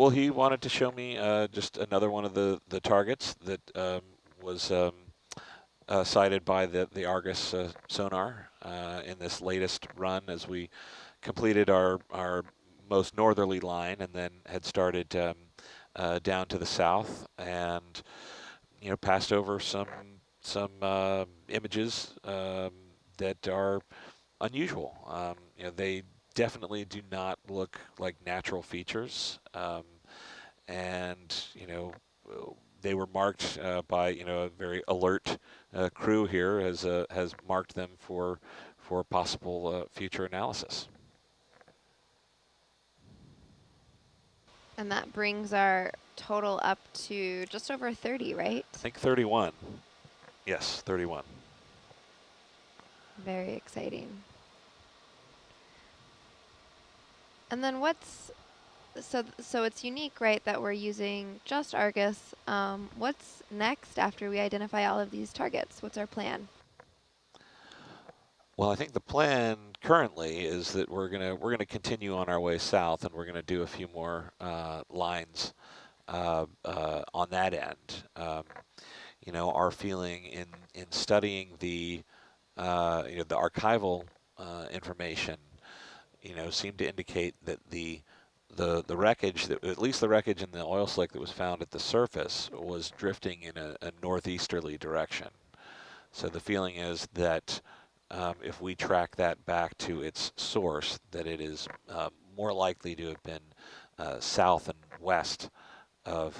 Well, he wanted to show me just another one of the targets that was sighted by the Argus sonar in this latest run as we completed our most northerly line and then had started down to the south and passed over some images that are unusual. They definitely do not look like natural features, and they were marked by a very alert crew here has marked them for possible future analysis. And that brings our total up to just over 30, right? I think 31. Yes, 31. Very exciting. And then what's, so it's unique, right, that we're using just Argus. What's next after we identify all of these targets? What's our plan? Well, I think the plan currently is that we're gonna continue on our way south, and we're gonna do a few more lines on that end. Our feeling in studying the the archival information, seemed to indicate that the wreckage, that at least the wreckage in the oil slick that was found at the surface, was drifting in a northeasterly direction. So the feeling is that if we track that back to its source, that it is more likely to have been south and west of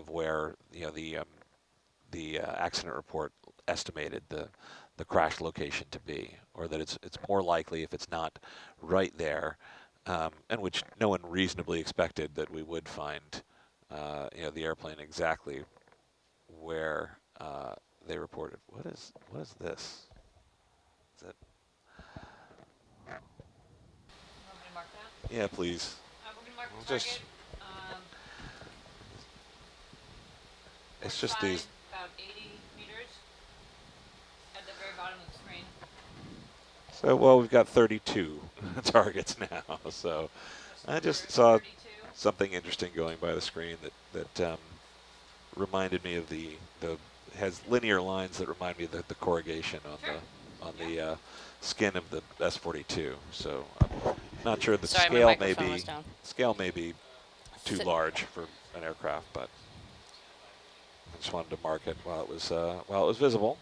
where the accident report estimated the crash location to be, or that it's more likely, if it's not right there, and which no one reasonably expected that we would find the airplane exactly where they reported. What is this? Is it? Want me to mark that? Yeah, please. We're gonna mark We'll the target. just. It's just these. About 80 meters at the very bottom of the screen. So, well, we've got 32 targets now. So, I just saw 32. something interesting going by the screen that reminded me of has linear lines that remind me of the corrugation on the skin of the S-42. So I'm not sure the scale may be too large for an aircraft, but I just wanted to mark it while it was visible.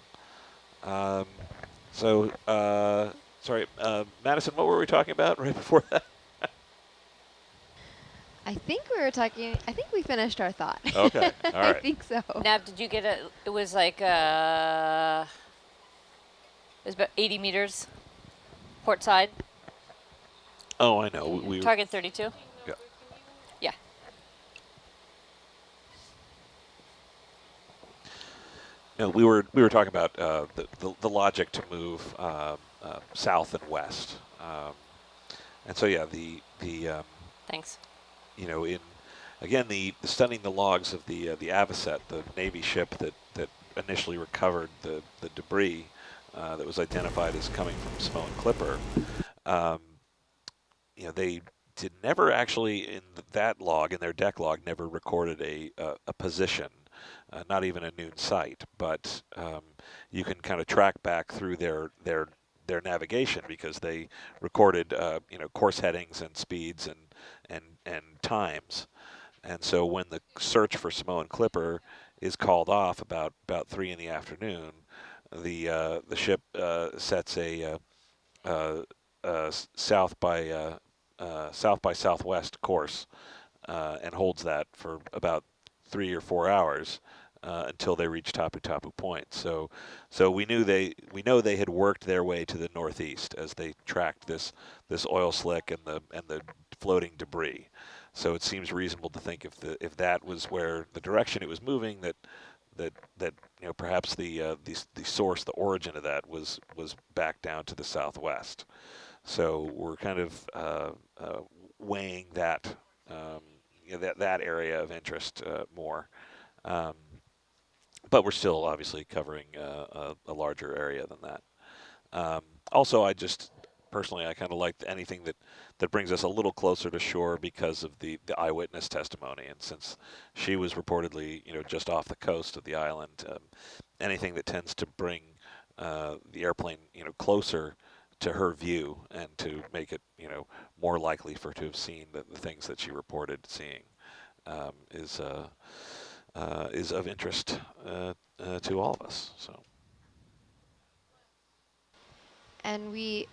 Sorry, Madison, what were we talking about right before that? I think we finished our thought. Okay, all right. I think so. Nav, did you get it was like, it was about 80 meters port side. Oh, I know. Target 32? Yeah. Yeah. No, we were talking about the logic to move south and west, and so yeah, the Thanks. Again, the studying the logs of the Avocet, the Navy ship that initially recovered the debris that was identified as coming from Samoan Clipper. They did never actually in their deck log, never recorded a position. Not even a noon sight, but you can kind of track back through their navigation because they recorded course headings and speeds and times, and so when the search for Samoan Clipper is called off about 3 in the afternoon, the ship sets a south by southwest course and holds that for about 3 or 4 hours until they reach Tapu Tapu Point. So we know they had worked their way to the northeast as they tracked this oil slick and the floating debris. So it seems reasonable to think if that was where the direction it was moving, that perhaps the source, the origin of that was back down to the southwest. So we're kind of weighing that that area of interest more. But we're still obviously covering a larger area than that. Also, I just personally, I kind of like anything that brings us a little closer to shore because of the eyewitness testimony. And since she was reportedly, just off the coast of the island, anything that tends to bring the airplane, closer to her view and to make it, more likely for her to have seen the things that she reported seeing is of interest to all of us. So. And we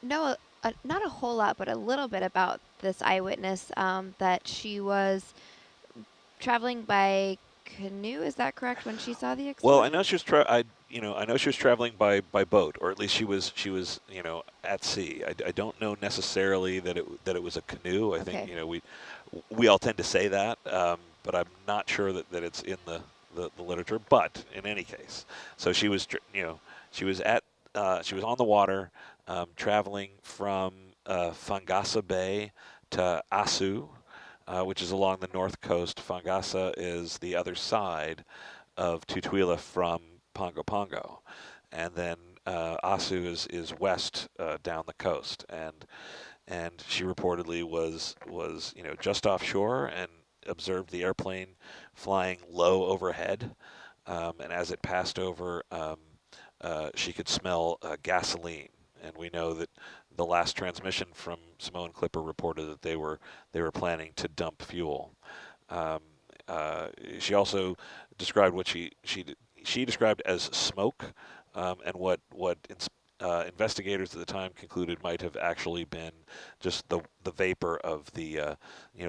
know not a whole lot, but a little bit about this eyewitness, that she was traveling by canoe. Is that correct? When she saw the explosion? Well, I know she was I know she was traveling by boat, or at least she was at sea. I don't know necessarily that it was a canoe. I think we all tend to say that, but I'm not sure that it's in the literature. But in any case, so she was she was on the water, traveling from Fangasa Bay to Asu, which is along the north coast. Fangasa is the other side of Tutuila from Pongo Pongo, and then Asu is west down the coast, and she reportedly was just offshore and observed the airplane flying low overhead, and as it passed over, she could smell gasoline. And we know that the last transmission from Samoan Clipper reported that they were planning to dump fuel. She also described what she described as smoke, and what investigators at the time concluded might have actually been just the vapor of the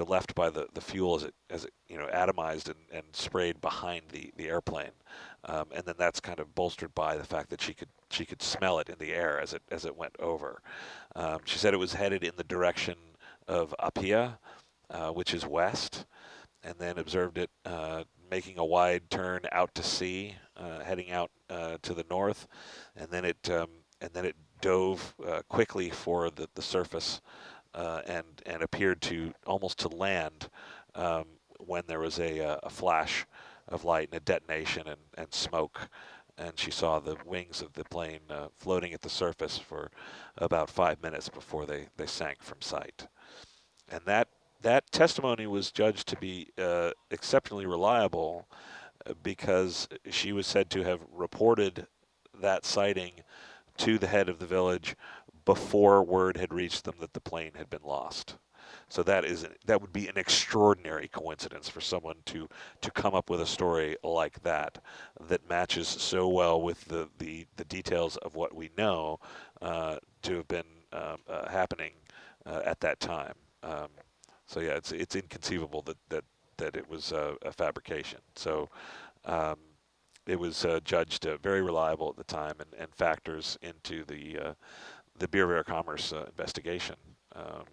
left by the fuel as it atomized and sprayed behind the airplane, and then that's kind of bolstered by the fact that she could smell it in the air as it went over. She said it was headed in the direction of Apia, which is west, and then observed it making a wide turn out to sea, heading out to the north, and then it dove quickly for the surface, and appeared to almost to land when there was a flash of light and a detonation and smoke, and she saw the wings of the plane floating at the surface for about 5 minutes before they sank from sight. And that testimony was judged to be exceptionally reliable because she was said to have reported that sighting to the head of the village before word had reached them that the plane had been lost. So that would be an extraordinary coincidence for someone to come up with a story like that matches so well with the details of what we know to have been happening at that time. So yeah, it's inconceivable that it was a fabrication. So it was judged very reliable at the time and factors into the Bureau of Air Commerce investigation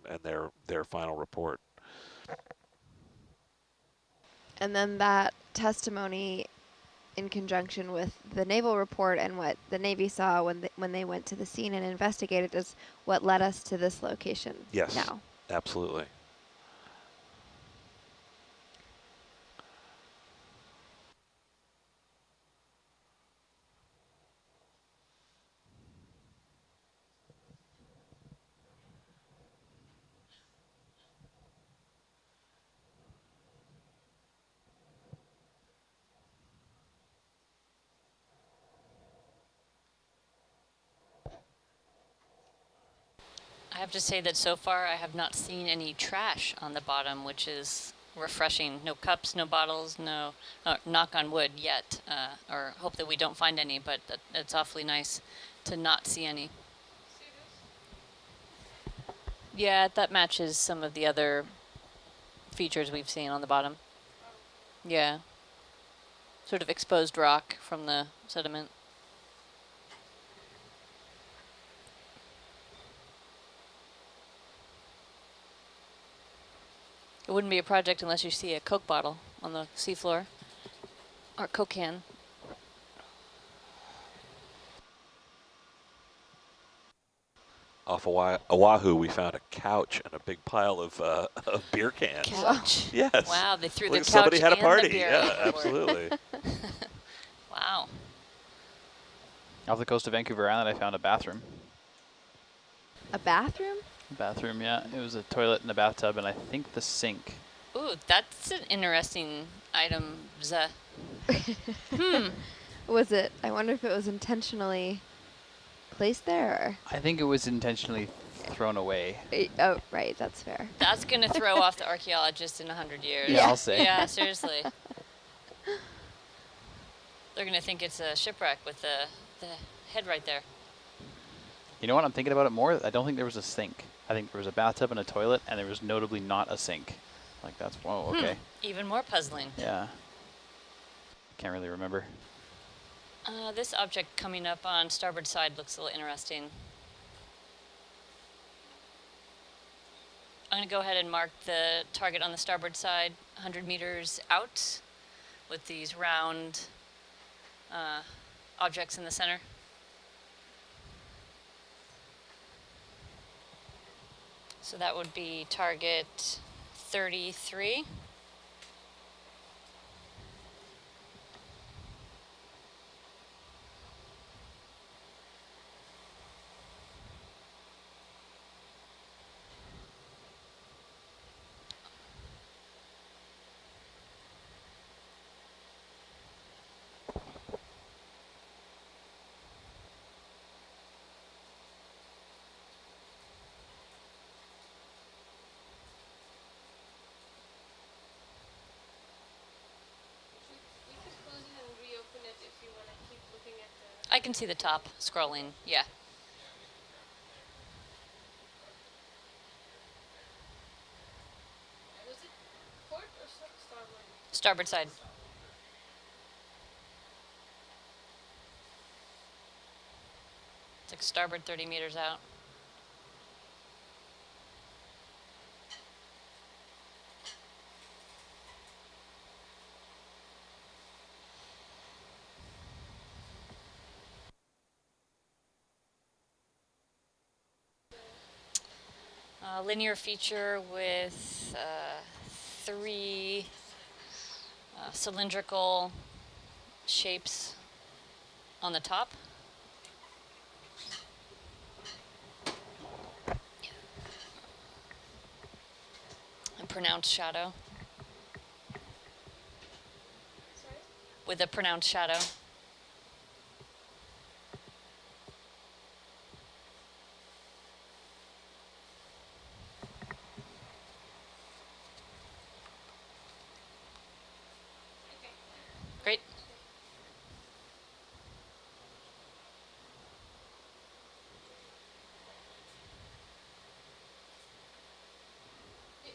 and their final report. And then that testimony, in conjunction with the naval report and what the Navy saw when they went to the scene and investigated, is what led us to this location. Yes, now. Absolutely. I have to say that so far I have not seen any trash on the bottom, which is refreshing. No cups, no bottles, no, knock on wood yet, or hope that we don't find any, but it's awfully nice to not see any. Yeah, that matches some of the other features we've seen on the bottom. Yeah. Sort of exposed rock from the sediment. It wouldn't be a project unless you see a Coke bottle on the seafloor, or Coke can. Off Oahu, we found a couch and a big pile of beer cans. Couch? Yes. Wow, they threw the couch somebody had a party. and the beer. Yeah, absolutely. Wow. Off the coast of Vancouver Island, I found a bathroom. A bathroom? Bathroom, yeah. It was a toilet and a bathtub, and I think the sink. Ooh, that's an interesting item. Was it? I wonder if it was intentionally placed there. I think it was intentionally thrown away. Oh, right. That's fair. That's gonna throw off the archaeologist in 100 years. Yeah, I'll say. Yeah, seriously. They're gonna think it's a shipwreck with the head right there. You know what? I'm thinking about it more. I don't think there was a sink. I think there was a bathtub and a toilet, and there was notably not a sink. Like, that's, whoa, okay. Even more puzzling. Yeah. Can't really remember. This object coming up on starboard side looks a little interesting. I'm going to go ahead and mark the target on the starboard side 100 meters out with these round objects in the center. So that would be target 33. I can see the top scrolling, yeah. Was it port or starboard? Starboard side. It's like starboard 30 meters out. Linear feature with 3 cylindrical shapes on the top. A pronounced shadow. Sorry? With a pronounced shadow. Great.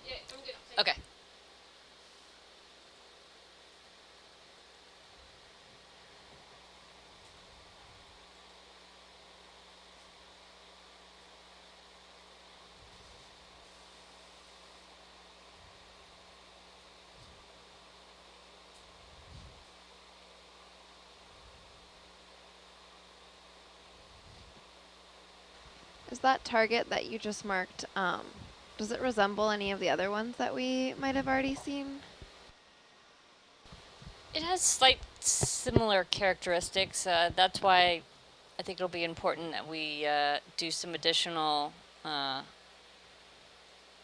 Yeah, I'm good. Okay. Is that target that you just marked, does it resemble any of the other ones that we might have already seen? It has slight similar characteristics. That's why I think it'll be important that we do some additional,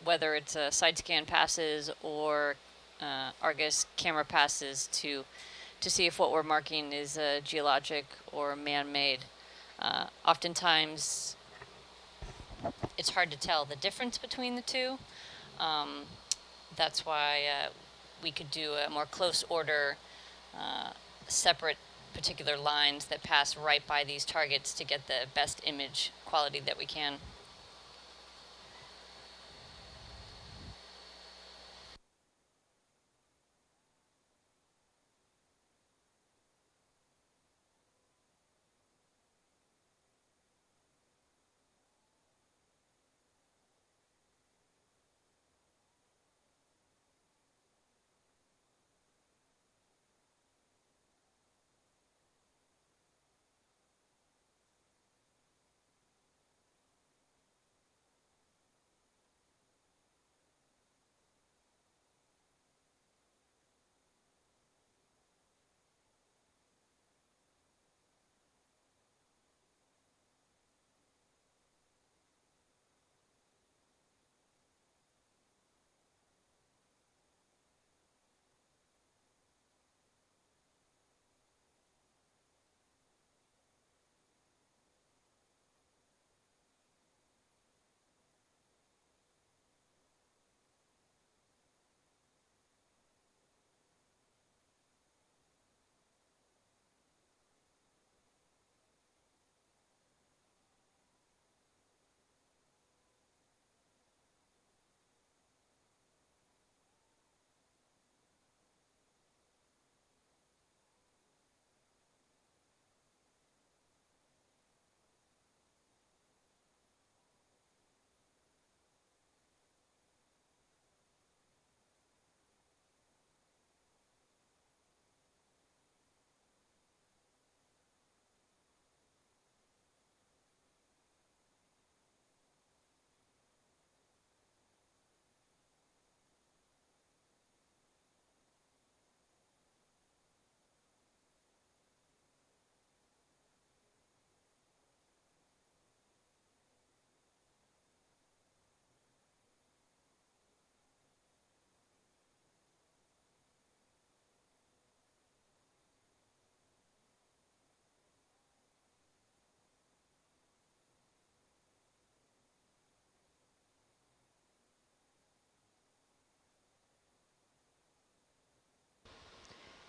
whether it's side scan passes or Argus camera passes to see if what we're marking is geologic or man-made. Oftentimes, it's hard to tell the difference between the two. That's why we could do a more close order, separate particular lines that pass right by these targets to get the best image quality that we can.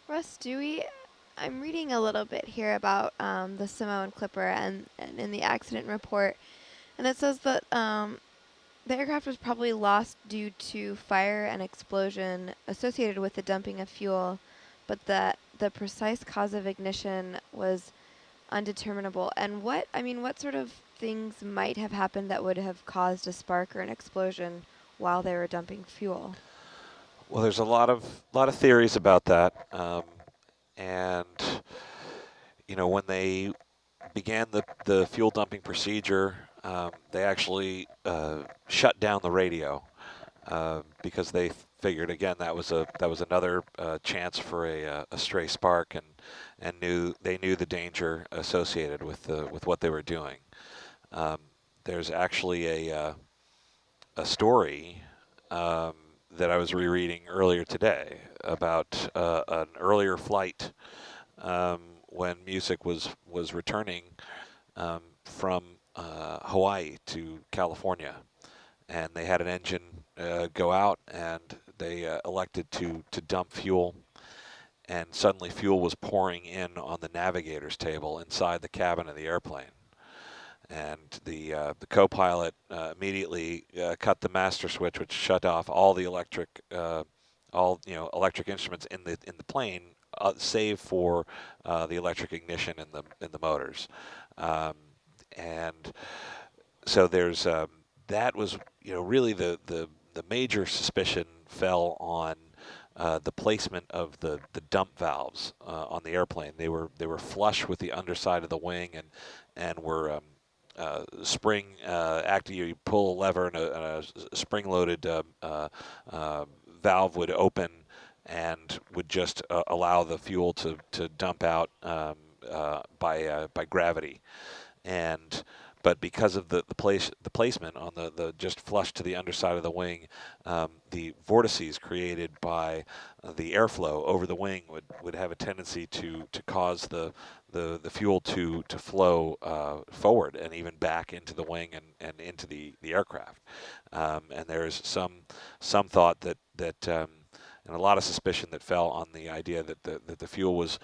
Russ, I'm reading a little bit here about the Samoan Clipper and in the accident report, and it says that the aircraft was probably lost due to fire and explosion associated with the dumping of fuel, but that the precise cause of ignition was undeterminable. And what sort of things might have happened that would have caused a spark or an explosion while they were dumping fuel? Well, there's a lot of theories about that, and when they began the fuel dumping procedure, they actually shut down the radio because they figured again that was another chance for a stray spark, and they knew the danger associated with what they were doing. There's actually a story that I was rereading earlier today about an earlier flight when Music was returning from Hawaii to California, and they had an engine go out, and they elected to dump fuel, and suddenly fuel was pouring in on the navigator's table inside the cabin of the airplane. And the co-pilot immediately cut the master switch, which shut off all the electric instruments in the plane, save for the electric ignition in the motors. And so there's that was really the major suspicion fell on the placement of the dump valves on the airplane. They were flush with the underside of the wing and were spring active. You pull a lever and a spring-loaded valve would open and would just allow the fuel to dump out by gravity. But because of the placement on the just flush to the underside of the wing, the vortices created by the airflow over the wing would have a tendency to cause the fuel to flow forward and even back into the wing and into the aircraft. And there's some thought that and a lot of suspicion that fell on the idea that the fuel was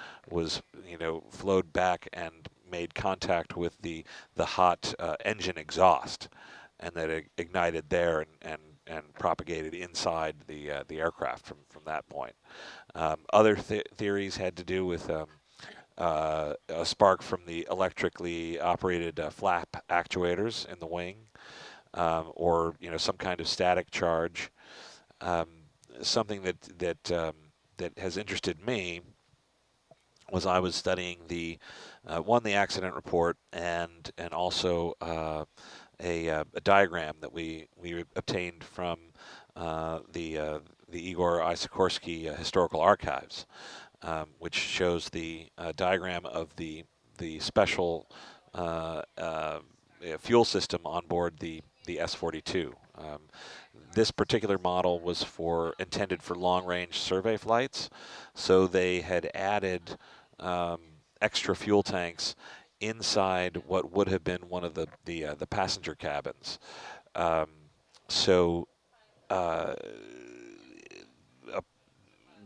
flowed back and made contact with the hot engine exhaust, and that it ignited there and propagated inside the aircraft from that point. Other theories had to do with a spark from the electrically operated flap actuators in the wing, or some kind of static charge. Something that has interested me was I was studying the accident report and also a diagram that we obtained from the Igor Isikorsky Historical Archives, which shows the diagram of the special fuel system on board the S-42. This particular model was intended for long-range survey flights, so they had added extra fuel tanks inside what would have been one of the passenger cabins. So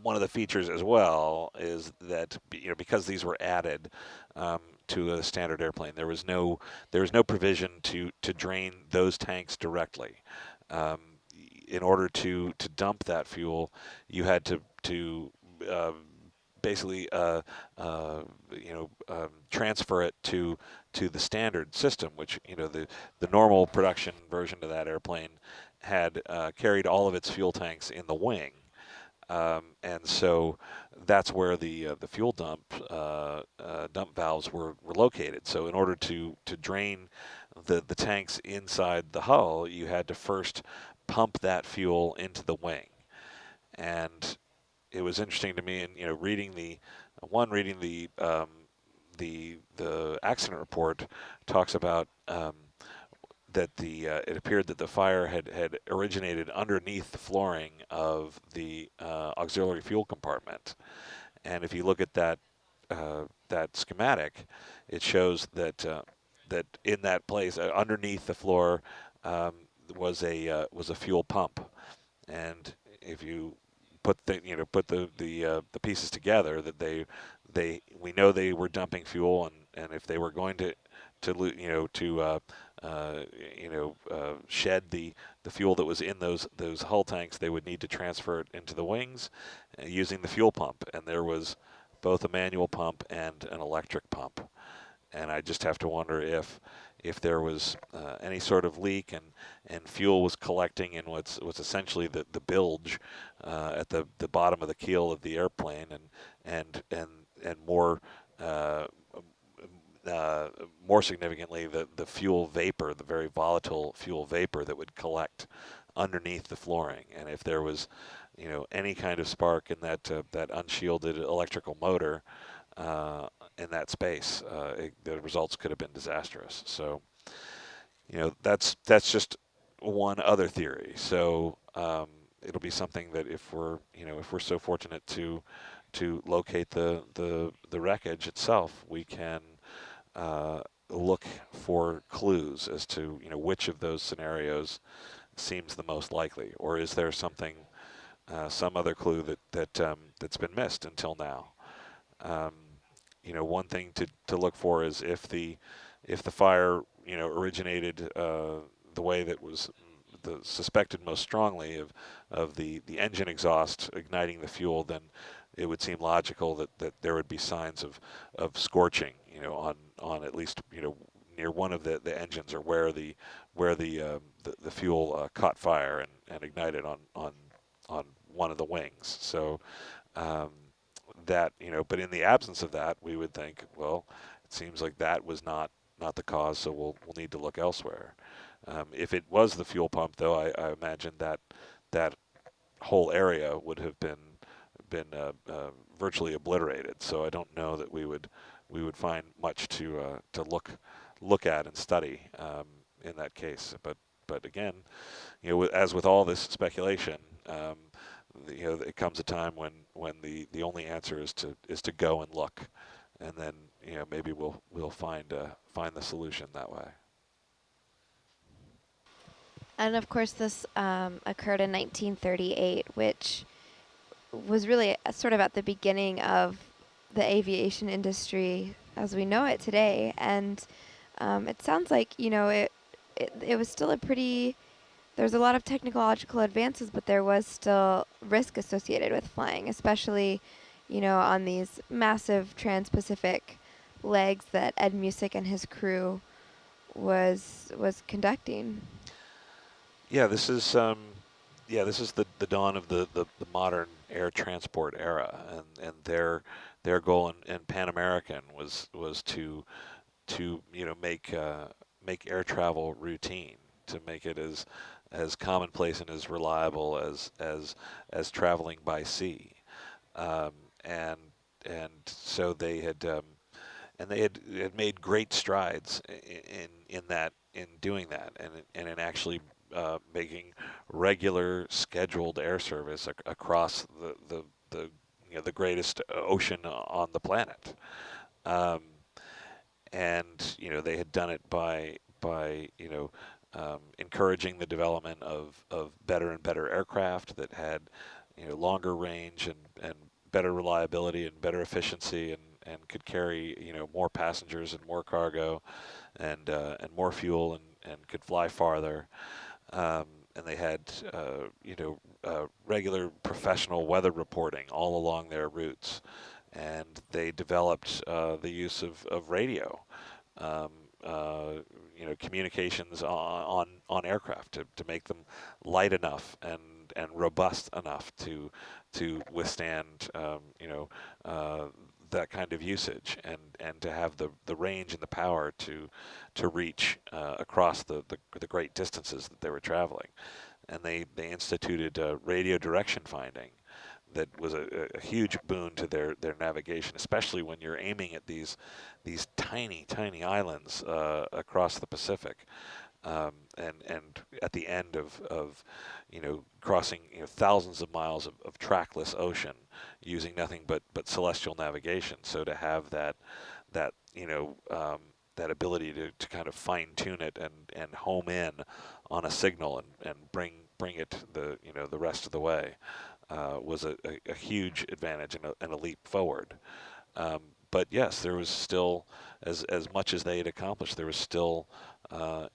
one of the features as well is that because these were added to a standard airplane, there was no provision to drain those tanks directly. In order to dump that fuel, you had to basically transfer it to the standard system, which the normal production version of that airplane had carried all of its fuel tanks in the wing, and so that's where the fuel dump valves were located. So in order to drain the tanks inside the hull, you had to first pump that fuel into the wing. And it was interesting to me, and reading the accident report talks about that it appeared that the fire had originated underneath the flooring of the auxiliary fuel compartment. And if you look at that schematic, it shows that that in that place underneath the floor was a fuel pump. And if you put the pieces together that we know they were dumping fuel, and if they were going to shed the fuel that was in those hull tanks, they would need to transfer it into the wings using the fuel pump, and there was both a manual pump and an electric pump. And I just have to wonder if there was any sort of leak and fuel was collecting in what's essentially the bilge at the bottom of the keel of the airplane, and more more significantly the fuel vapor, the very volatile fuel vapor that would collect underneath the flooring. And if there was any kind of spark in that unshielded electrical motor in that space, the results could have been disastrous. So, that's just one other theory. So it'll be something that if we're so fortunate to locate the wreckage itself, we can look for clues as to which of those scenarios seems the most likely, or is there something, some other clue that's been missed until now. One thing to look for is if the fire originated the way that was suspected most strongly of the engine exhaust igniting the fuel, then it would seem logical that there would be signs of scorching on at least near one of the engines, or where the fuel caught fire and ignited on one of the wings. So that but in the absence of that, we would think, well, it seems like that was not the cause, so we'll need to look elsewhere. If it was the fuel pump, though, I imagine that whole area would have been virtually obliterated. So I don't know that we would find much to look at and study in that case. But again, as with all this speculation, it comes a time when the only answer is to go and look, and then maybe we'll find the solution that way. And of course, this occurred in 1938, which was really sort of at the beginning of the aviation industry as we know it today. And it sounds like it was still there's a lot of technological advances, but there was still risk associated with flying, especially on these massive trans-Pacific legs that Ed Musick and his crew was conducting. Yeah, this is the dawn of the modern air transport era, and their goal in Pan American was to make air travel routine, to make it as commonplace and as reliable as traveling by sea, and so they had made great strides in doing that, and in actually making regular scheduled air service across the greatest ocean on the planet. And they had done it by encouraging the development of better and better aircraft that had longer range and better reliability and better efficiency, and could carry more passengers and more cargo and more fuel, and could fly farther. And they had regular professional weather reporting all along their routes, and they developed the use of radio, communications on aircraft to make them light enough and robust enough to withstand that kind of usage, and to have the range and the power to reach across the great distances that they were traveling. And they instituted radio direction finding that was a huge boon to their navigation, especially when you're aiming at these tiny islands across the Pacific, and at the end of crossing thousands of miles of trackless ocean using nothing but celestial navigation. So to have that ability to kind of fine tune it and home in on a signal and bring it the rest of the way, was a huge advantage and a leap forward. But yes, there was still, as much as they had accomplished, there was still, an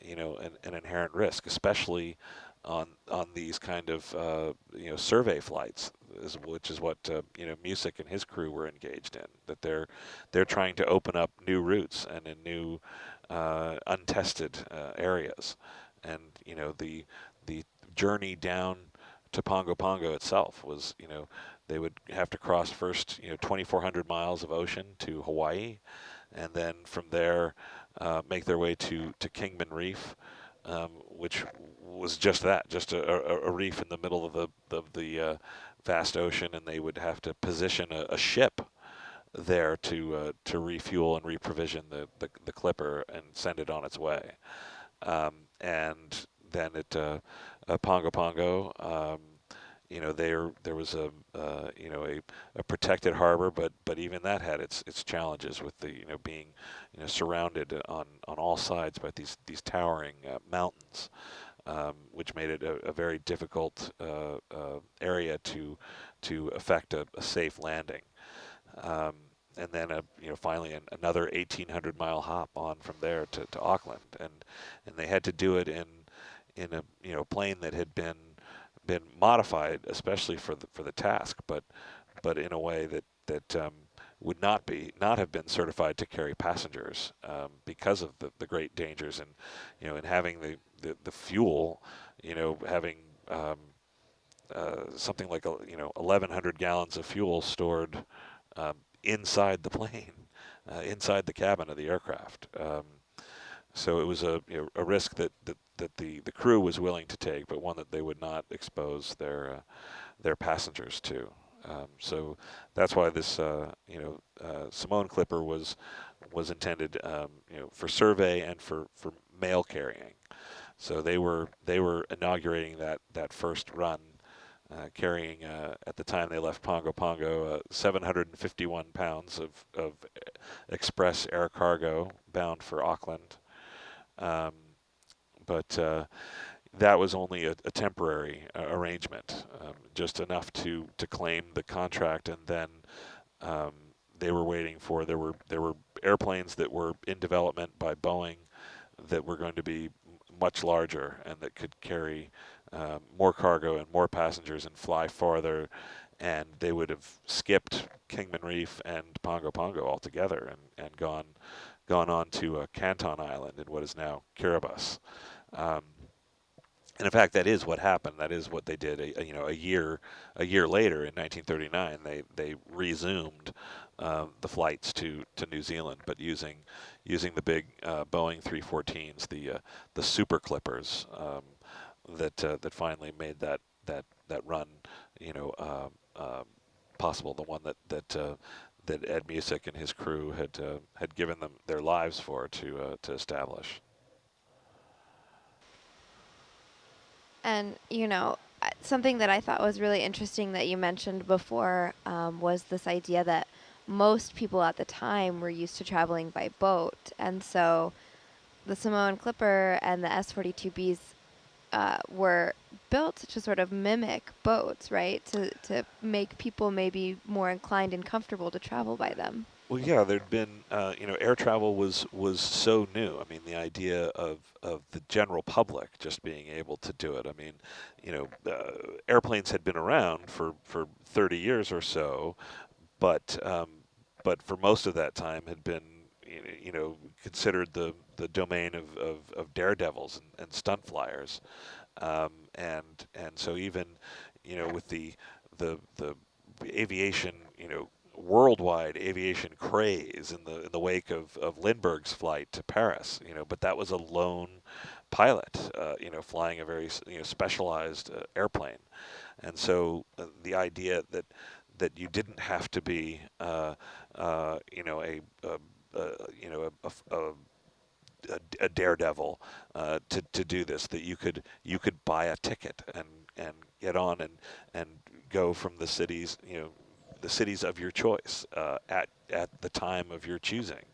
inherent risk, especially on these kind of survey flights, which is what Music and his crew were engaged in. That they're trying to open up new routes and in new untested areas, and the journey down to Pongo Pongo itself was they would have to cross first 2,400 miles of ocean to Hawaii, and then from there make their way to Kingman Reef, which was just that, just a reef in the middle of the vast ocean, and they would have to position a ship there to refuel and reprovision the clipper and send it on its way. And then at Pongo Pongo, there was a protected harbor, but even that had its challenges with the being surrounded on all sides by these towering mountains, which made it a very difficult area to effect a safe landing. And then finally another 1,800-mile hop on from there to Auckland, and they had to do it in a plane that had been modified especially for the task, but in a way that would not have been certified to carry passengers, because of the great dangers and having the fuel, having something like 1,100 gallons of fuel stored inside the plane, inside the cabin of the aircraft. So it was a risk that the crew was willing to take, but one that they would not expose their passengers to. So that's why this Simone Clipper was intended for survey and for mail carrying. So they were inaugurating that first run, carrying at the time they left Pongo Pongo 751 pounds of express air cargo bound for Auckland. But that was only a temporary arrangement, just enough to claim the contract, and then they were waiting for there were airplanes that were in development by Boeing that were going to be much larger and that could carry more cargo and more passengers and fly farther, and they would have skipped Kingman Reef and Pongo Pongo altogether and gone on to Canton Island in what is now Kiribati. And in fact, that is what happened. That is what they did. A year later, in 1939, they resumed the flights to New Zealand, but using the big Boeing 314s, the Super Clippers, that finally made that run, possible. The one that Ed Music and his crew had given them their lives for to establish. And, something that I thought was really interesting that you mentioned before was this idea that most people at the time were used to traveling by boat. And so the Samoan Clipper and the S-42Bs were built to sort of mimic boats, right? To make people maybe more inclined and comfortable to travel by them. Well, yeah, there'd been, air travel was so new. I mean, the idea of the general public just being able to do it. I mean, airplanes had been around for 30 years or so, but for most of that time had been, considered the domain of daredevils and stunt flyers, and so even, with the aviation, worldwide aviation craze in the wake of Lindbergh's flight to Paris, but that was a lone pilot, flying a very specialized airplane, and so the idea that you didn't have to be a daredevil to do this, that you could buy a ticket and get on and go from the cities of your choice at the time of your choosing,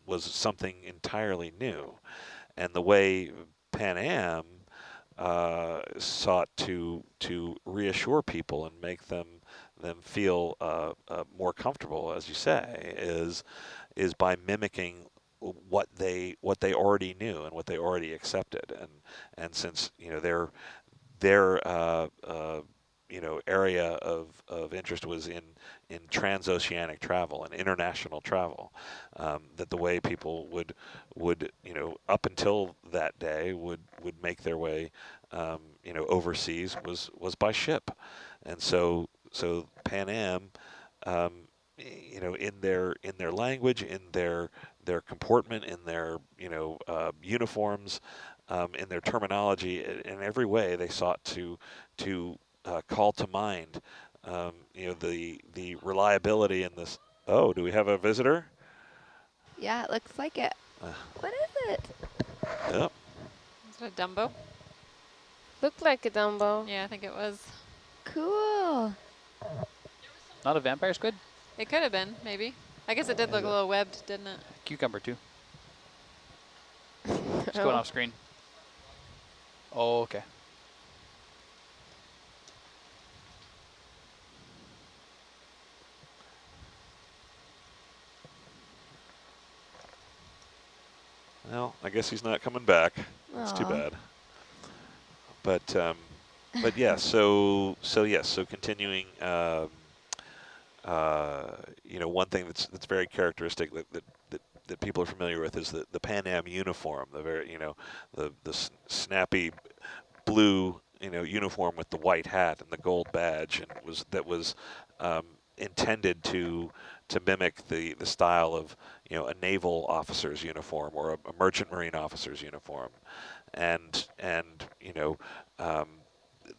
was something entirely new. And the way Pan Am sought to reassure people and make them feel more comfortable, as you say, is by mimicking what they already knew and what they already accepted, and since their area of interest was in transoceanic travel and international travel, that the way people would up until that day would make their way overseas was by ship, and so Pan Am, in their language, in their comportment, in their uniforms, in their terminology, in every way they sought to call to mind the reliability in this. Oh, do we have a visitor? Yeah, it looks like it. What is it? Yep. Is it a Dumbo? Looked like a Dumbo. Yeah, I think it was. Cool. Not a vampire squid? It could have been, maybe. I guess it did look a little webbed, didn't it? Cucumber too. It's going off screen. Oh, okay. Well, I guess he's not coming back. That's too Aw. bad. But yeah. So continuing. One thing that's very characteristic that people are familiar with is the Pan Am uniform, the very the snappy blue uniform with the white hat and the gold badge, and was intended to mimic the style of a naval officer's uniform or a merchant marine officer's uniform, and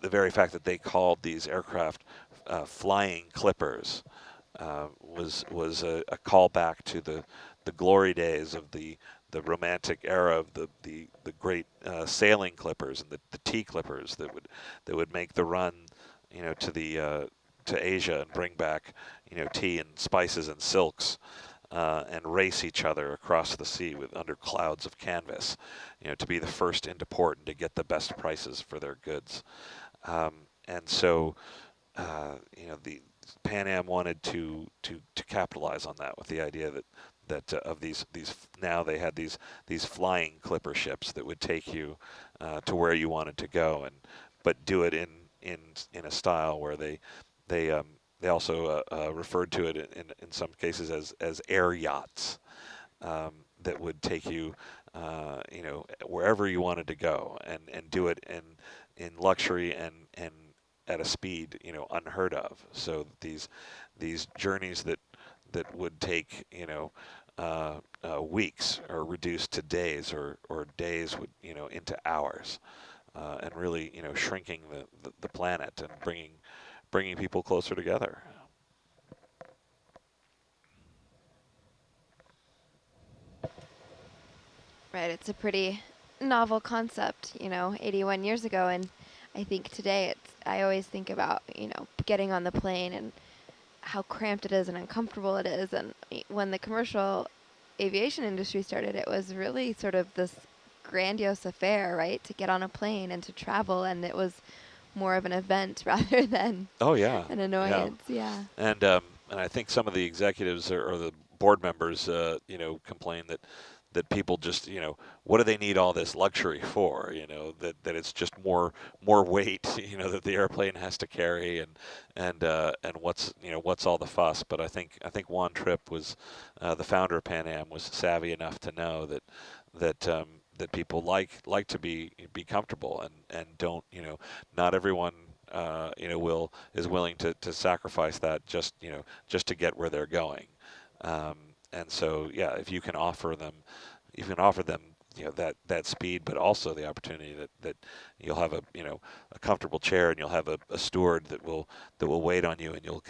the very fact that they called these aircraft flying clippers was a callback to the glory days of the romantic era of the great sailing clippers and the tea clippers that would make the run to Asia and bring back tea and spices and silks and race each other across the sea under clouds of canvas, to be the first into port and to get the best prices for their goods. And so, the Pan Am wanted to capitalize on that with the idea that of these now they had these flying clipper ships that would take you to where you wanted to go, but do it in a style where they also referred to it in some cases as air yachts that would take you wherever you wanted to go and do it in luxury and at a speed unheard of. So these journeys that would take weeks are reduced to days, or days would into hours, and really shrinking the planet and bringing people closer together. Right, it's a pretty novel concept, 81 years ago, and I think today I always think about, getting on the plane and how cramped it is and uncomfortable it is, and when the commercial aviation industry started, it was really sort of this grandiose affair, right, to get on a plane and to travel, and it was more of an event rather than an annoyance. Yeah. And I think some of the executives or the board members, complain that people just, what do they need all this luxury for? That it's just more weight, that the airplane has to carry, and what's all the fuss? But I think Juan Trippe was the founder of Pan Am, was savvy enough to know that people like to be comfortable and don't, not everyone is willing to sacrifice that just to get where they're going. And so, yeah, if you can offer them, that speed, but also the opportunity that you'll have a comfortable chair, and you'll have a steward that will wait on you, and you'll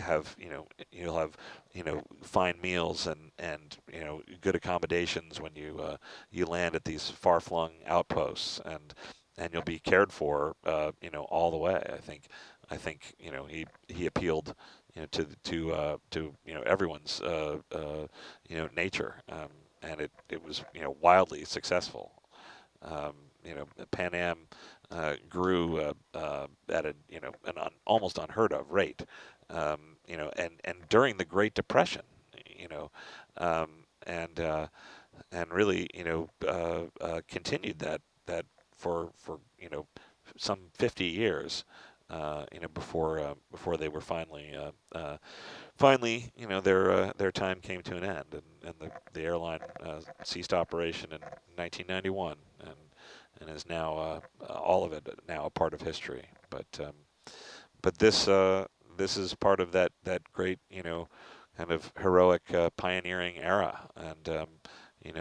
have fine meals and good accommodations when you land at these far-flung outposts, and you'll be cared for all the way. I think he appealed to everyone's nature, and it was wildly successful. Pan Am grew at a almost unheard of rate, and during the Great Depression, you know, and really continued that for some 50 years, before they were finally, their time came to an end, and the airline ceased operation in 1991, and is now all of it now a part of history. But this is part of that great kind of heroic pioneering era, and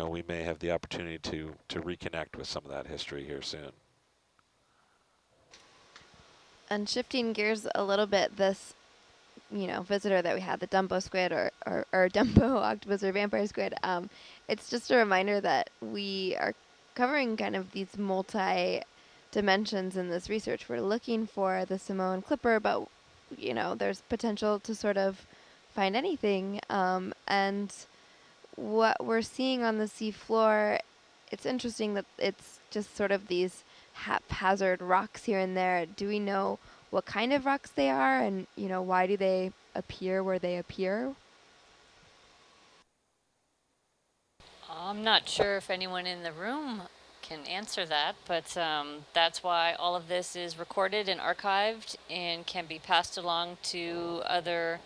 we may have the opportunity to reconnect with some of that history here soon. And shifting gears a little bit, this visitor that we had, the Dumbo squid or Dumbo octopus or vampire squid, it's just a reminder that we are covering kind of these multi-dimensions in this research. We're looking for the Samoan clipper, but, there's potential to sort of find anything. And what we're seeing on the seafloor, it's interesting that it's just sort of these haphazard rocks here and there. Do we know what kind of rocks they are, and why do they appear where they appear? I'm not sure if anyone in the room can answer that, but that's why all of this is recorded and archived and can be passed along to other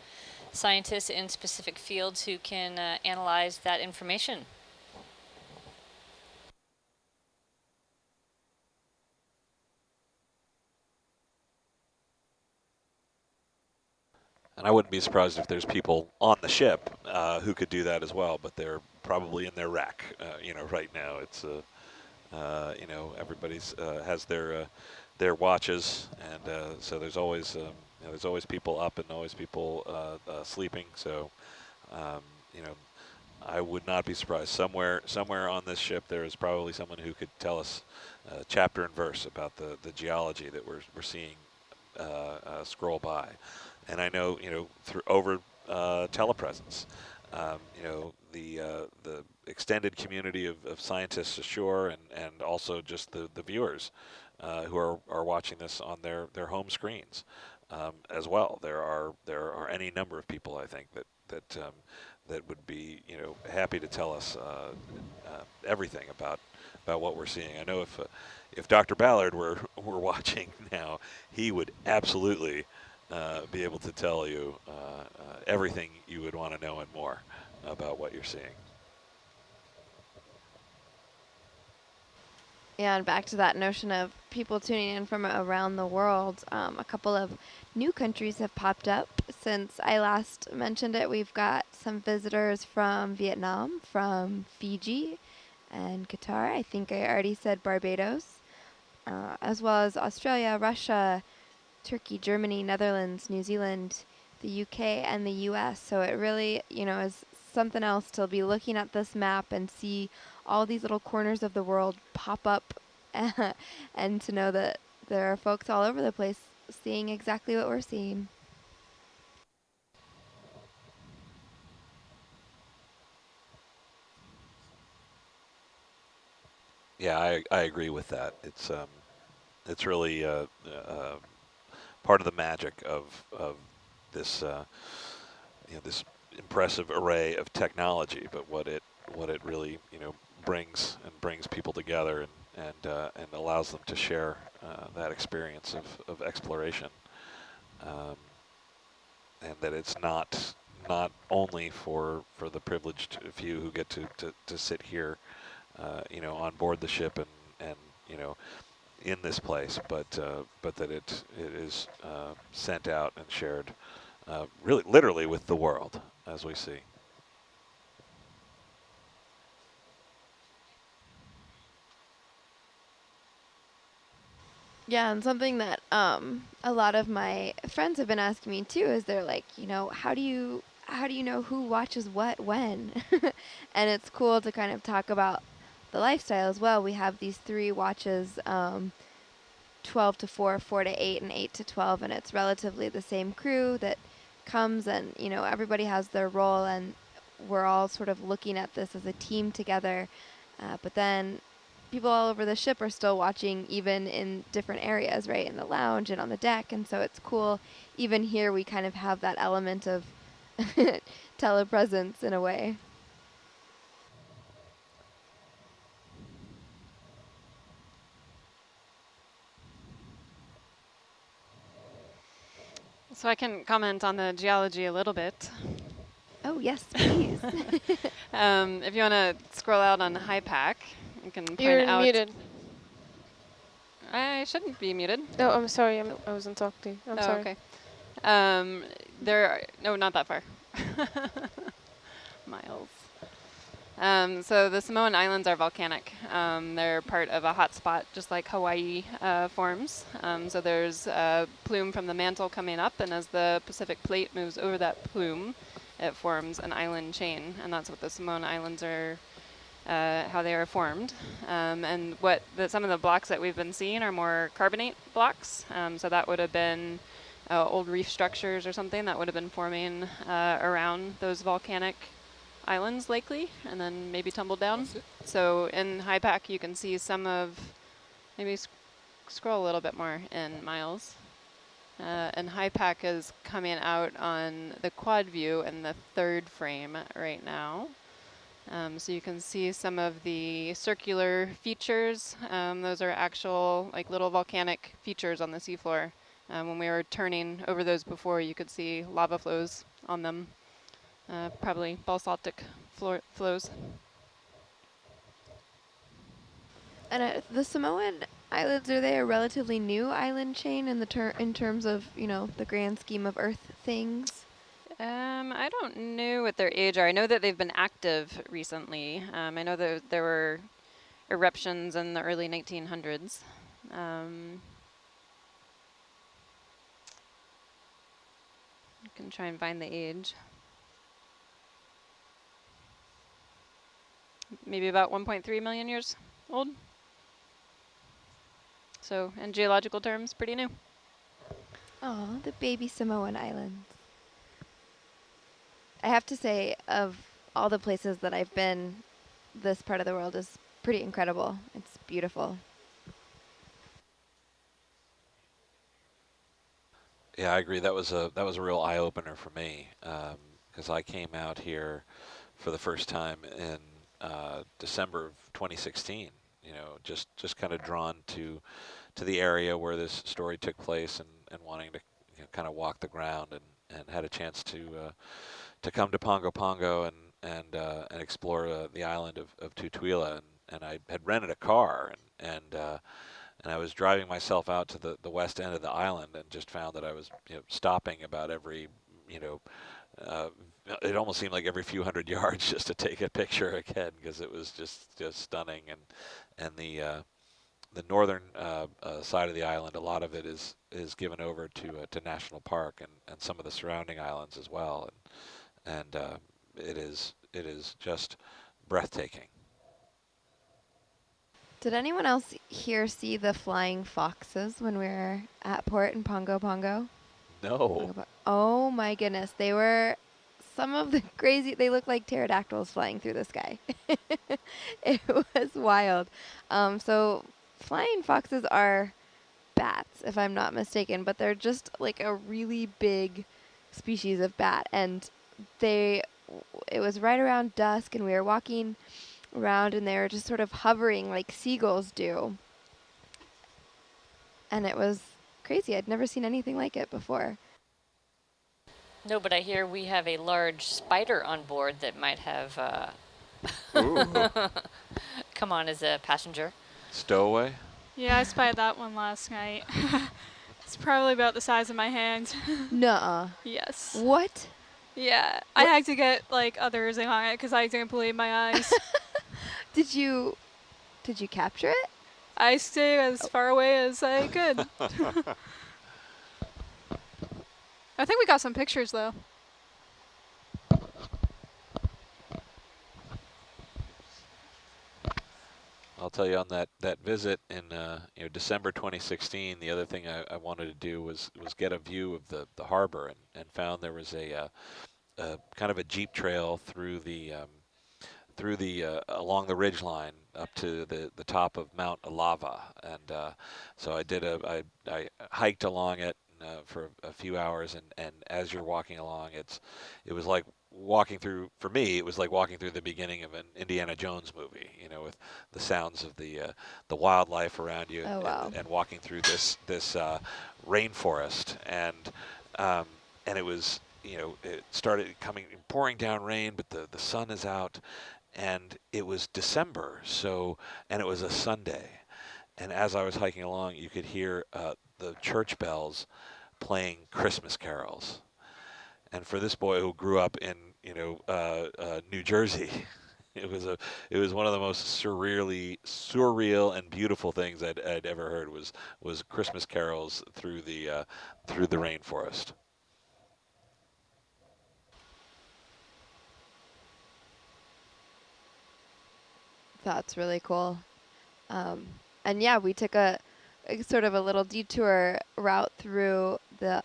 scientists in specific fields who can analyze that information. And I wouldn't be surprised if there's people on the ship who could do that as well, but they're probably in their rack. Right now it's everybody's has their watches, and so there's always people up and always people sleeping. So I would not be surprised. Somewhere on this ship there is probably someone who could tell us chapter and verse about the geology that we're seeing scroll by. And I know, through over telepresence, the extended community of scientists ashore, and also just the viewers who are watching this on their home screens as well. There are any number of people, I think, that would be happy to tell us everything about what we're seeing. I know if Dr. Ballard were watching now, he would absolutely be able to tell you everything you would want to know and more about what you're seeing. Yeah, and back to that notion of people tuning in from around the world, a couple of new countries have popped up since I last mentioned it. We've got some visitors from Vietnam, from Fiji, and Qatar. I think I already said Barbados, as well as Australia, Russia, Turkey, Germany, Netherlands, New Zealand, the UK, and the US. So it really, is something else to be looking at this map and see all these little corners of the world pop up and to know that there are folks all over the place seeing exactly what we're seeing. Yeah, I agree with that. It's really part of the magic of this this impressive array of technology, but what it really brings people together, and allows them to share that experience of exploration, and that it's not only for the privileged few who get to sit here on board the ship and in this place, but that it is sent out and shared really literally with the world, as we see. Yeah, and something that a lot of my friends have been asking me too is they're like, how do you know who watches what when? And it's cool to kind of talk about the lifestyle as well. We have these 3 watches, 12 to 4, 4 to 8, and 8 to 12, and it's relatively the same crew that comes, and everybody has their role, and we're all sort of looking at this as a team together. But then people all over the ship are still watching, even in different areas, right? In the lounge and on the deck. And so it's cool. Even here, we kind of have that element of telepresence in a way. So I can comment on the geology a little bit. Oh, yes, please. If you want to scroll out on HIPAC, you can point You're out. muted. I shouldn't be muted. No, I'm sorry. I wasn't talking to you. I'm Oh, sorry. okay. There are, no, not that far. Miles. So the Samoan Islands are volcanic. They're part of a hotspot, just like Hawaii forms. So there's a plume from the mantle coming up, and as the Pacific plate moves over that plume, it forms an island chain, and that's what the Samoan Islands are, how they are formed. And what some of the blocks that we've been seeing are more carbonate blocks. So that would have been old reef structures or something that would have been forming around those volcanic islands likely, and then maybe tumbled down. So in HIPAC you can see some of, maybe scroll a little bit more in Miles. And HIPAC is coming out on the quad view in the third frame right now. So you can see some of the circular features. Those are actual like little volcanic features on the seafloor. When we were turning over those before, you could see lava flows on them. Probably basaltic flows. And the Samoan Islands, are they a relatively new island chain in the in terms of, you know, the grand scheme of Earth things? I don't know what their age are. I know that they've been active recently. I know that there were eruptions in the early 1900s. I can try and find the age. Maybe about 1.3 million years old. So in geological terms, pretty new. Oh, the baby Samoan Islands. I have to say, of all the places that I've been, this part of the world is pretty incredible. It's beautiful. Yeah, I agree. That was a real eye opener for me, because I came out here for the first time in December of 2016. You know, just kind of drawn to the area where this story took place, and wanting to, you know, kind of walk the ground, and had a chance to come to Pongo Pongo and explore the island of Tutuila, and I had rented a car, and I was driving myself out to the west end of the island, and just found that I was, you know, stopping about every, you know, it almost seemed like every few hundred yards just to take a picture again, because it was just stunning. And the northern side of the island, a lot of it is given over to national park, and some of the surrounding islands as well, and it is just breathtaking. Did anyone else here see the flying foxes when we were at port in Pongo Pongo? No. Oh my goodness, they were some of the crazy, they looked like pterodactyls flying through the sky. It was wild. So flying foxes are bats, if I'm not mistaken, but they're just like a really big species of bat. And it was right around dusk, and we were walking around, and they were just sort of hovering like seagulls do. And it was crazy. I'd never seen anything like it before. No, but I hear we have a large spider on board that might have come on as a passenger. Stowaway? Yeah, I spied that one last night. It's probably about the size of my hand. Nuh-uh. Yes. What? Yeah, I had to get like others in on it because I didn't believe my eyes. Did you capture it? I stayed as far away as I could. I think we got some pictures though. I'll tell you, on that visit in you know, December 2016, the other thing I wanted to do was get a view of the harbor, and found there was a kind of a jeep trail through the through the along the ridge line up to the top of Mount Alava, and so I hiked along it for a few hours, and as you're walking along, it was like walking through, for me, it was like walking through the beginning of an Indiana Jones movie, with the sounds of the wildlife around you, Oh, wow. and walking through this rainforest, and it was, it started pouring down rain, but the sun is out, and it was December, and it was a Sunday, and as I was hiking along, you could hear the church bells playing Christmas carols. And for this boy who grew up in New Jersey, it was one of the most surreal and beautiful things I'd ever heard was Christmas carols through the rainforest. That's really cool. And yeah, we took a sort of a little detour route through the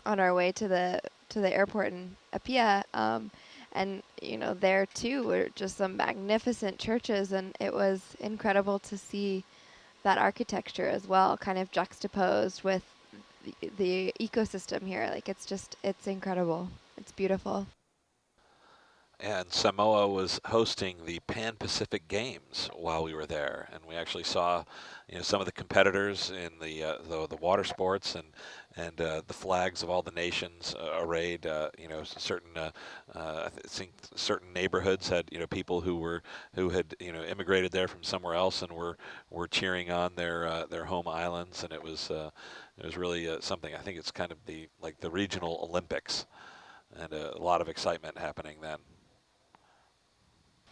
on our way to the airport in Apia, and there too were just some magnificent churches, and it was incredible to see that architecture as well, kind of juxtaposed with the ecosystem here. Like it's incredible. It's beautiful. And Samoa was hosting the Pan-Pacific Games while we were there, and we actually saw, some of the competitors in the water sports, and the flags of all the nations arrayed. I think certain neighborhoods had people who had immigrated there from somewhere else and were cheering on their home islands, and it was really something. I think it's kind of the regional Olympics, and a lot of excitement happening then.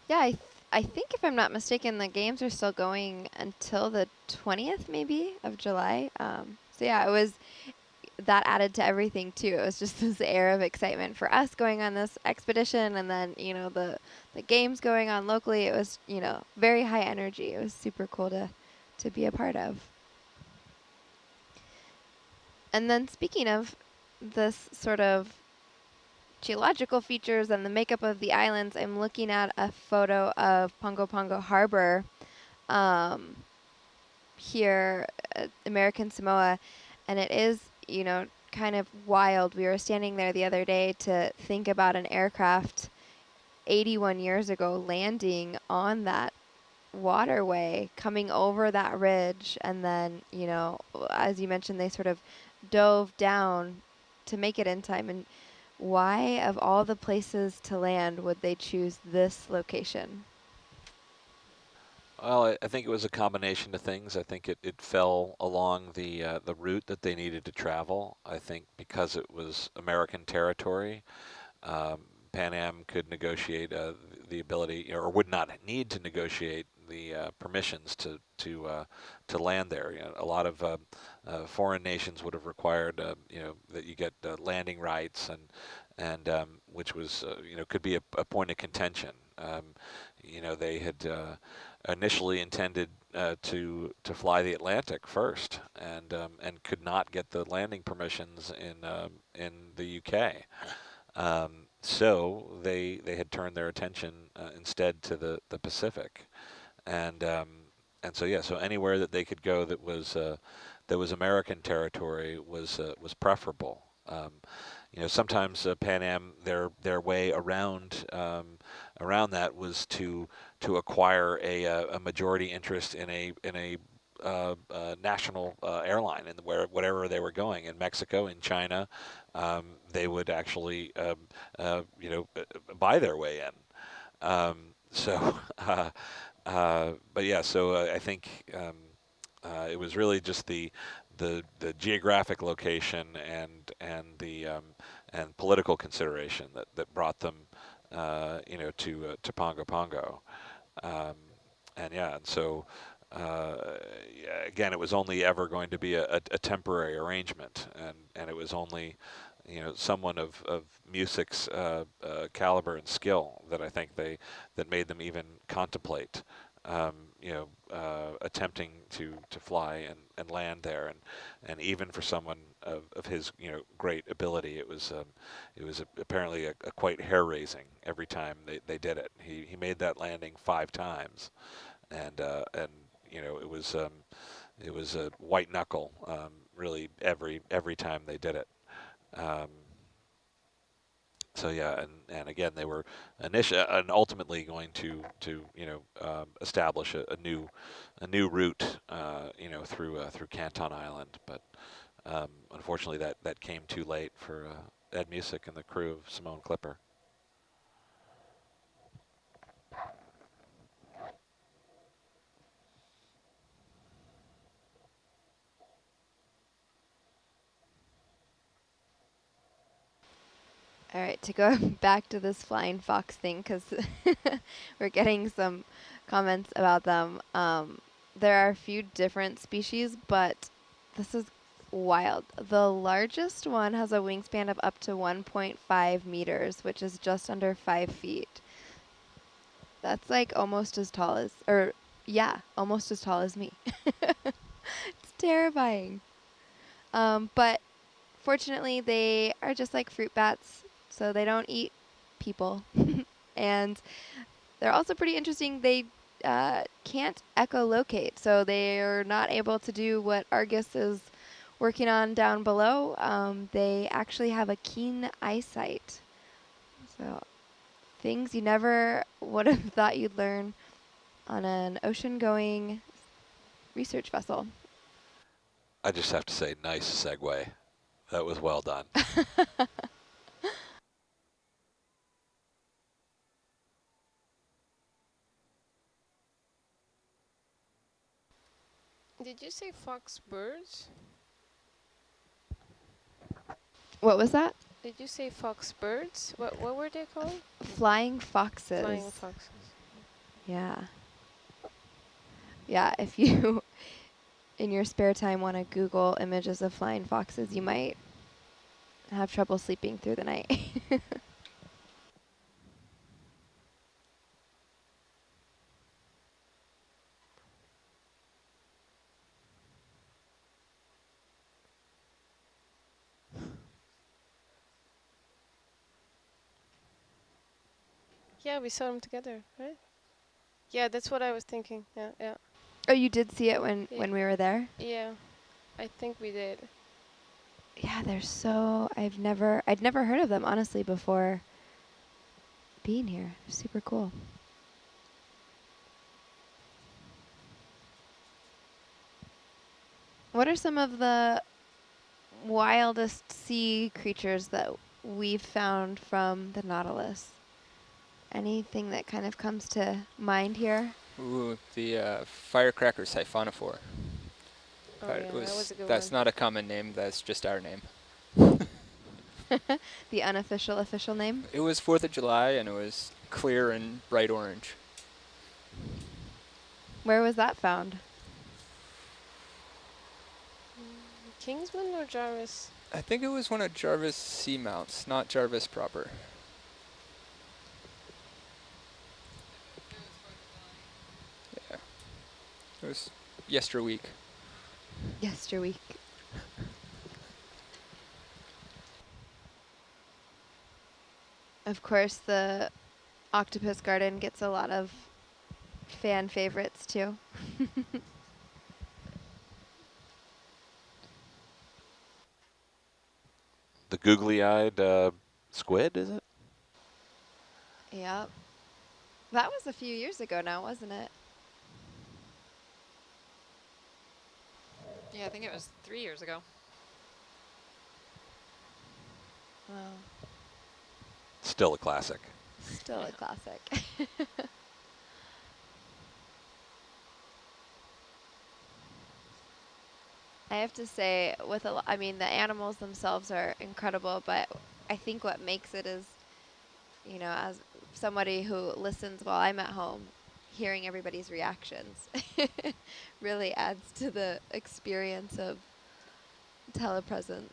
Yeah, I think if I'm not mistaken, the games are still going until the 20th, maybe, of July. So yeah, it was that added to everything too. It was just this air of excitement for us going on this expedition, and then the games going on locally. It was very high energy. It was super cool to be a part of. And then speaking of this sort of geological features and the makeup of the islands, I'm looking at a photo of Pongo Pongo Harbor here at American Samoa, and it is, kind of wild. We were standing there the other day to think about an aircraft 81 years ago landing on that waterway, coming over that ridge, and then, as you mentioned, they sort of dove down to make it in time. And why, of all the places to land, would they choose this location? Well, I think it was a combination of things. I think it fell along the route that they needed to travel. I think because it was American territory, Pan Am could negotiate the ability, or would not need to negotiate the permissions to land there. A lot of foreign nations would have required, that you get landing rights, and which was, could be a point of contention. They had initially intended to fly the Atlantic first, and could not get the landing permissions in the UK. So they had turned their attention instead to the Pacific, and so yeah, so anywhere that they could go that was American territory was preferable. Sometimes Pan Am, their way around that was to acquire a majority interest in a national airline, and whatever they were going in Mexico, in China, they would actually buy their way in. But yeah, so I think it was really just the geographic location and the political consideration that brought them to Pongo Pongo, and so yeah, again, it was only ever going to be a temporary arrangement, and it was only someone of Music's caliber and skill that I think that made them even contemplate attempting to fly and land there, and even for someone of his great ability, it was apparently a quite hair raising every time they did it. He made that landing 5 times, and it was a white knuckle, really every time they did it. So yeah, and again, they were and ultimately going to establish a new route through Canton Island, but unfortunately that came too late for Ed Musick and the crew of Simone Clipper. All right, to go back to this flying fox thing, because we're getting some comments about them. There are a few different species, but this is wild. The largest one has a wingspan of up to 1.5 meters, which is just under 5 feet. That's like almost as tall as, or yeah, almost as tall as me. It's terrifying. But fortunately, they are just like fruit bats, so they don't eat people. And they're also pretty interesting. They can't echolocate, so they are not able to do what Argus is working on down below. They actually have a keen eyesight. So things you never would have thought you'd learn on an ocean-going research vessel. I just have to say, nice segue. That was well done. Did you say fox birds? What was that? Did you say fox birds? What were they called? Flying foxes. Flying foxes. Yeah. Yeah, if you, in your spare time, want to Google images of flying foxes, you might have trouble sleeping through the night. Yeah, we saw them together, right? Yeah, that's what I was thinking. Yeah, yeah. Oh, you did see it when Yeah. we were there? Yeah, I think we did. Yeah, they're so, I'd never heard of them, honestly, before being here. Super cool. What are some of the wildest sea creatures that we've found from the Nautilus? Anything that kind of comes to mind here? Ooh, the firecracker siphonophore. Oh But yeah, that was a good that's one. not a common name, that's just our name. The unofficial official name? It was 4th of July and it was clear and bright orange. Where was that found? Kingsman or Jarvis? I think it was one of Jarvis' seamounts, not Jarvis proper. Yeah. It was yesterweek. Yesterweek. Of course, the octopus garden gets a lot of fan favorites too. The googly-eyed squid, is it? Yep. That was a few years ago now, wasn't it? Yeah, I think it was 3 years ago. Wow. Still a classic. Still a classic. I have to say, I mean, the animals themselves are incredible, but I think what makes it is, as somebody who listens while I'm at home, hearing everybody's reactions really adds to the experience of telepresence.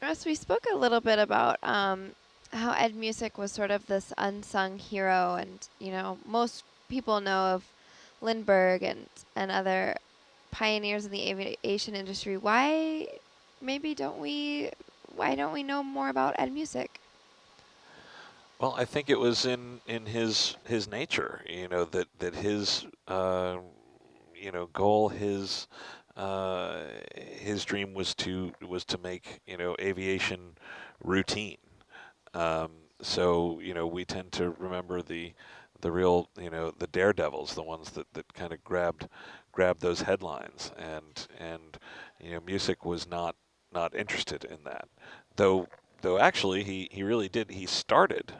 Russ, we spoke a little bit about how Ed Music was sort of this unsung hero, and most people know of Lindbergh and other pioneers in the aviation industry. Why don't we know more about Ed Music? Well, I think it was in his nature, that his goal, his dream was to make aviation routine. So we tend to remember the real the daredevils, the ones that kind of grabbed those headlines, and Music was not interested in that, though actually he really did. He started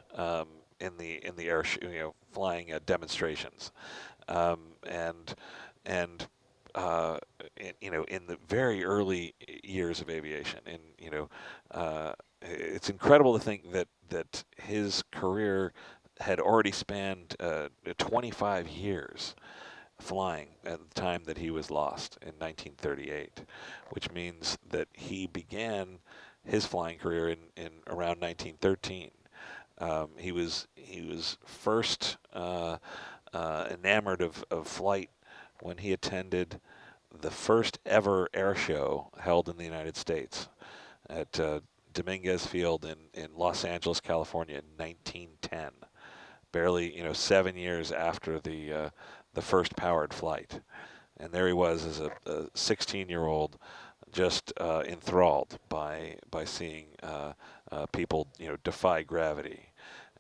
in the air flying demonstrations, and in the very early years of aviation. And it's incredible to think that his career had already spanned 25 years flying at the time that he was lost in 1938, which means that he began his flying career in around 1913. He was first enamored of flight when he attended the first ever air show held in the United States at Dominguez Field in Los Angeles, California in 1910. Barely, 7 years after the first powered flight. And there he was as a 16-year-old, just enthralled by seeing people, defy gravity.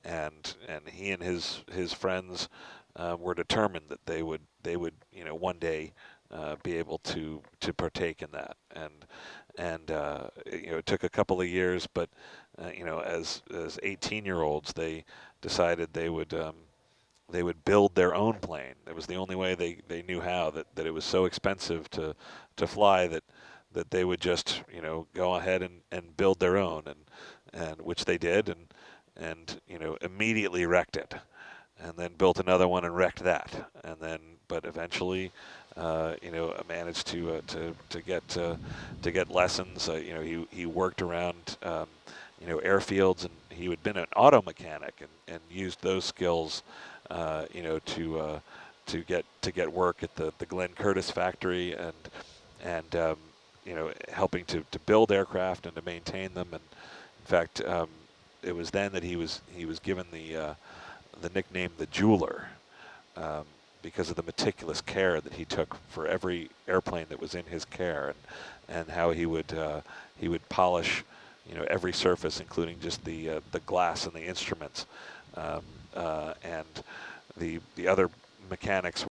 And he and his friends were determined that they would one day be able to partake in that. And it took a couple of years, but as 18-year-olds, they decided they would build their own plane. It was the only way they knew how. That it was so expensive to fly that they would just go ahead and build their own, and which they did, and immediately wrecked it, and then built another one and wrecked that, and then but eventually managed to get lessons. He worked around airfields, and he had been an auto mechanic and used those skills to get work at the Glenn Curtiss factory, and helping to build aircraft and to maintain them. And in fact, it was then that he was given the nickname the Jeweler, because of the meticulous care that he took for every airplane that was in his care, and how he would polish every surface, including just the glass and the instruments, and the other mechanics